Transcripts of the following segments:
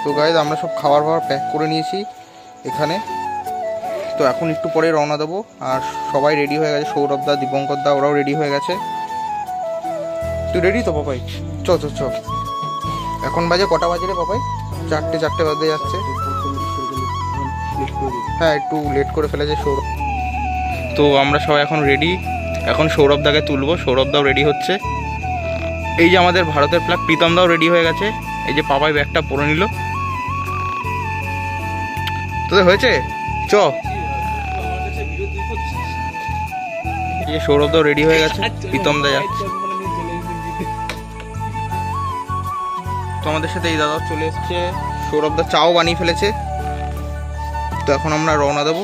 তো গাইজ আমরা সব খাবার প্যাক করে নিয়েছি এখানে। তো এখন একটু পরে রওনা দেবো। আর সবাই রেডি হয়ে গেছে, সৌরভ দা, দীপঙ্কর দা, ওরাও রেডি হয়ে গেছে। তুই রেডি তো পাপাই? চ চ চ। এখন বাজে কটা বাজে রে পাপাই? 4টে বাজে যাচ্ছে। হ্যাঁ, একটু লেট করে ফেলেছে সৌরভ। তো আমরা সবাই এখন রেডি। এখন সৌরভ দাকে তুলবো। সৌরভ দাও রেডি হচ্ছে। এই যে আমাদের ভারতের ফ্ল্যাগ, প্রীতম দাও রেডি হয়ে গেছে। এই যে পাপাই ব্যাগটা পরে নিল। তোদের হয়েছে? চ। এই যে সৌরভ দাও রেডি হয়ে গেছে, প্রীতম দা যাচ্ছে। তো আমাদের সাথে এই দাদাও চলে এসছে। সৌরভ দা চাও বানিয়ে ফেলেছে। তো এখন আমরা রওনা দেবো।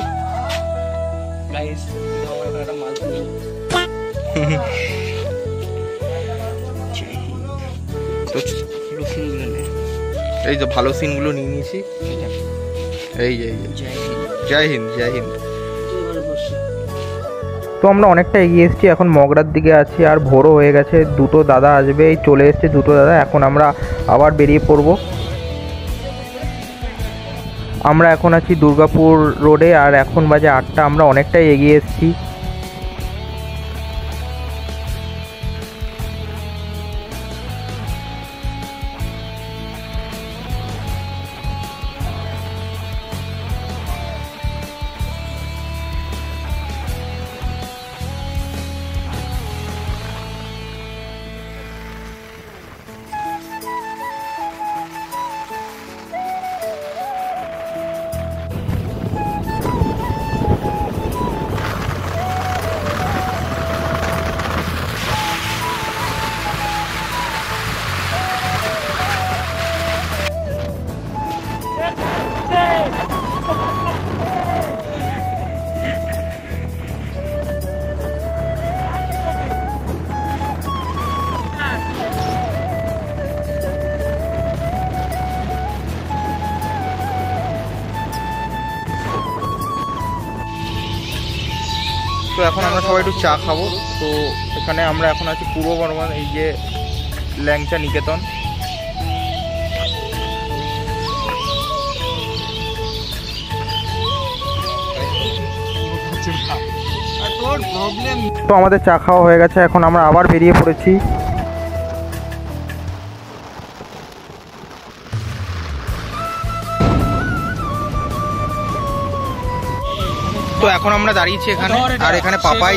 এই যে ভালো সিনগুলো নিয়ে নিয়েছি। এই যে জয় হিন্দ, জয় হিন্দ। তো আমরা অনেকটা এগিয়ে এসেছি, এখন মগরার দিকে আছি। আর ভোরও হয়ে গেছে, দুটো দাদা আসবে, এই চলে এসছে দুটো দাদা। এখন আমরা আবার বেরিয়ে পড়ব। আমরা এখন আছি দুর্গাপুর রোডে, আর এখন বাজে 8টা। আমরা অনেকটাই এগিয়ে এসেছি। তো এখন আমরা সবাই একটু চা খাবো। তো এখানে আমরা এখন আছি পূর্ব বর্ধমান, এই যে ল্যাংচা নিকেতন। তো আমাদের চা খাওয়া হয়ে গেছে, এখন আমরা আবার বেরিয়ে পড়েছি। তো এখন আমরা দাঁড়িয়েছি এখানে, আর এখানে পাপাই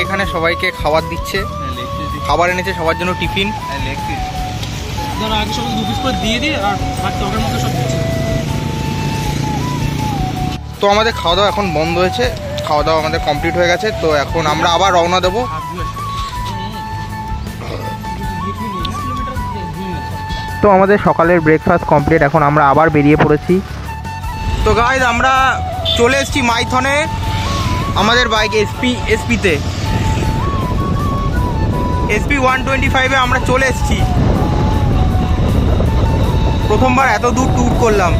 এখানে সবাইকে খাবার দিচ্ছে। খাবার এনেছে সবার জন্য টিফিন। তো আমাদের খাওয়া দাওয়া এখন বন্ধ হয়েছে, খাওয়া দাওয়া আমাদের কমপ্লিট হয়ে গেছে। তো এখন আমরা আবার রওনা দেবো। তো আমাদের সকালের ব্রেকফাস্ট কমপ্লিট, এখন আমরা আবার বেরিয়ে পড়েছি। তো গাইজ আমরা চলে এসেছি মাইথনে, আমাদের বাইক এসপিতে, SP 125-এ আমরা চলে এসেছি। প্রথমবার এত দূর ট্যুর করলাম।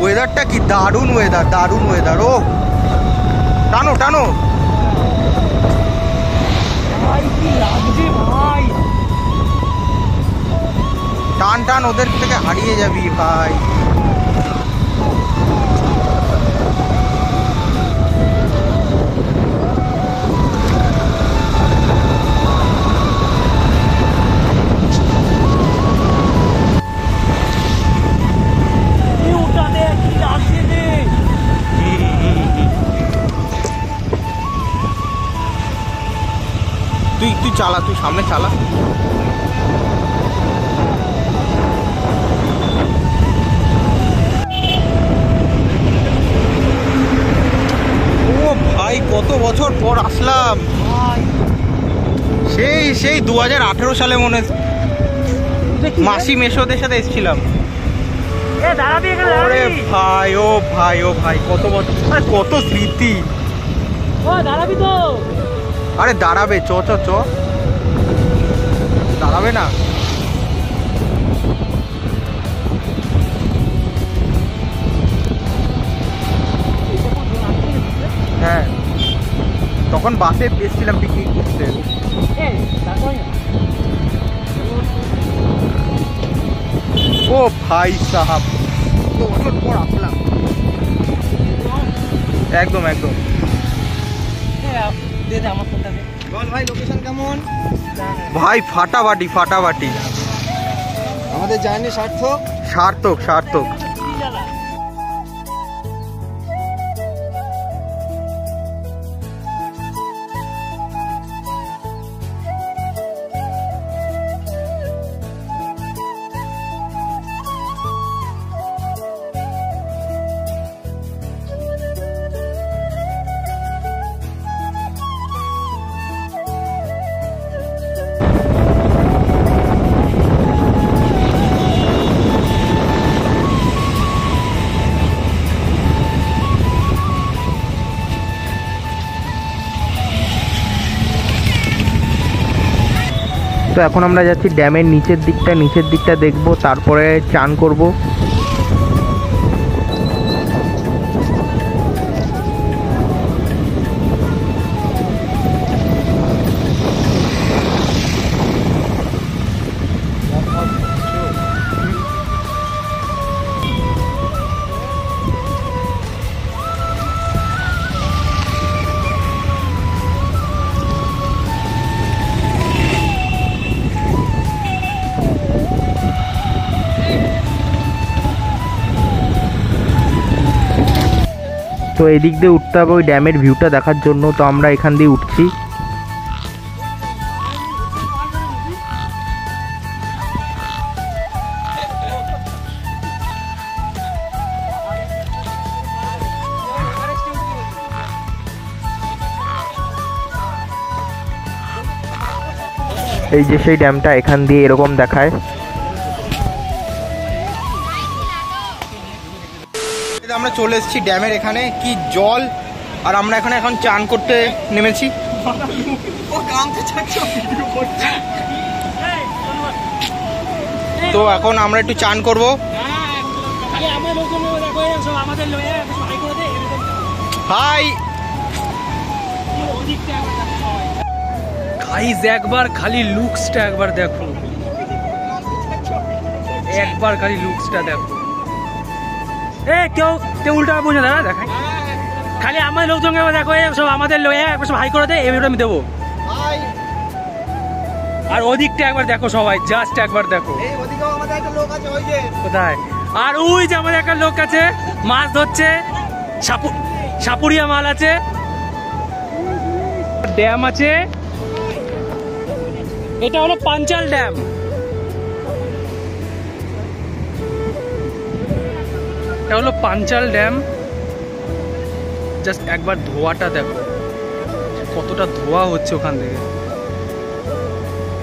ওয়েদারটা কি দারুণ ওয়েদার, দারুণ ওয়েদার। ও টানো টানো ভাই, টান টান, ওদের থেকে হারিয়ে যাবি ভাই। তুই চালা, তুই সামনে চালা। ও ভাই, কত বছর পর আসলাম। সেই 2018 সালে মনে মাসি মেশোদের সাথে এসেছিলাম। ওরে ভাই, ও ভাই, ও ভাই, কত বছর, কত স্মৃতি। দাঁড়াবি তো? আরে দাঁড়াবে, চ চ চ, দাঁড়াবে না? হ্যাঁ তখন বাসে এসেছিলাম পিকনিক করতে। ও ভাই সাহাব, তো বছর পর আসলাম। একদম একদম। ভাই লোকেশন কেমন? ভাই ফাটাফাটি ফাটাফাটি, আমাদের জার্নি সার্থক সার্থক সার্থক। তো এখন আমরা যাচ্ছি ড্যামের নিচের দিকটা দেখব, তারপরে চান করব। তো এই দিক দিয়ে উঠতে হবে ওই ড্যামের ভিউটা দেখার জন্য, তো আমরা এখান দিয়ে উঠছি। এই যে সেই ড্যামটা এখান দিয়ে এরকম দেখায়। আমরা চলে এসেছি ড্যামের এখানে, কি জল, আর আমরা এখানে এখন চান করতে নেমেছি। তো এখন আমরা একটু চান করব। হাই গাইস, একবার খালি লুকসটা একবার দেখো, একবার খালি লুকসটা দেখো। কেউ উল্টা বোঝা দাদা দেখাই, খালি আমার লোকজনকে দেখো, সব আমাদের সব হাই করে দেয়, এবার আমি দেবো। আর ওদিকটা একবার দেখো সবাই, জাস্ট একবার দেখো কোথায়। আর ওই যে আমাদের একটা লোক আছে মাছ ধরছে, সাপুরিয়া মাল আছে, ড্যাম আছে। এটা হলো পাঞ্চাল ড্যাম। এটা হলো পাঞ্চাল ড্যাম। জাস্ট একবার ধোঁয়াটা দেখো, কতটা ধোঁয়া হচ্ছে ওখান থেকে।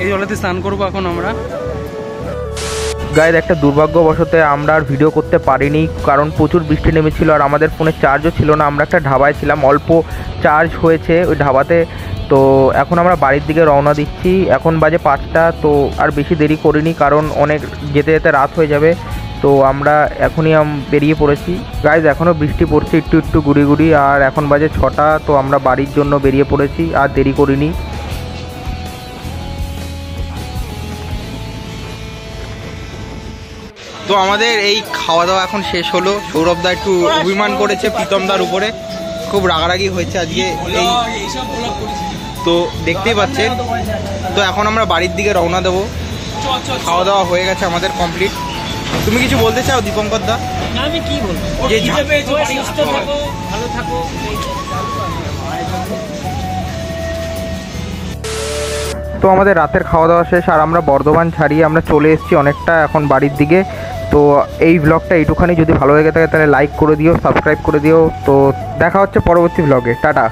এই জলেতে স্নান করবো এখন আমরা। গাইজ, একটা দুর্ভাগ্যবশত আমরা আর ভিডিও করতে পারিনি, কারণ প্রচুর বৃষ্টি নেমেছিল আর আমাদের ফোনে চার্জও ছিল না। আমরা একটা ধাবায় ছিলাম, অল্প চার্জ হয়েছে ওই ধাবাতে। তো এখন আমরা বাড়ির দিকে রওনা দিচ্ছি। এখন বাজে 5টা, তো আর বেশি দেরি করিনি, কারণ অনেক যেতে যেতে রাত হয়ে যাবে। তো আমরা এখনই বেরিয়ে পড়েছি। গাইজ, এখনও বৃষ্টি পড়ছে একটু একটু গুড়ি গুড়ি, আর এখন বাজে 6টা। তো আমরা বাড়ির জন্য বেরিয়ে পড়েছি, আর দেরি করিনি। তো আমাদের এই খাওয়া দাওয়া এখন শেষ হলো। সৌরভদা একটু অভিমান করেছে প্রীতমদার উপরে, খুব রাগারাগি হয়েছে আজকে। এই তো দেখতেই পাচ্ছেন। তো এখন আমরা বাড়ির দিকে রওনা দেবো। খাওয়া দাওয়া হয়ে গেছে আমাদের কমপ্লিট। তুমি কিছু বলতে চাও দীপঙ্কর দা? আমি কি বলবো, ভালো থাকো। তো আমাদের রাতের খাওয়া দাওয়া শেষ, আর আমরা বর্ধমান ছাড়িয়ে আমরা চলে এসেছি অনেকটা এখন বাড়ির দিকে। তো এই ব্লগটা এইটুখানি, যদি ভালো লেগে থাকে তাহলে লাইক করে দিও, সাবস্ক্রাইব করে দিও। তো দেখা হচ্ছে পরবর্তী ব্লগে। টাটা।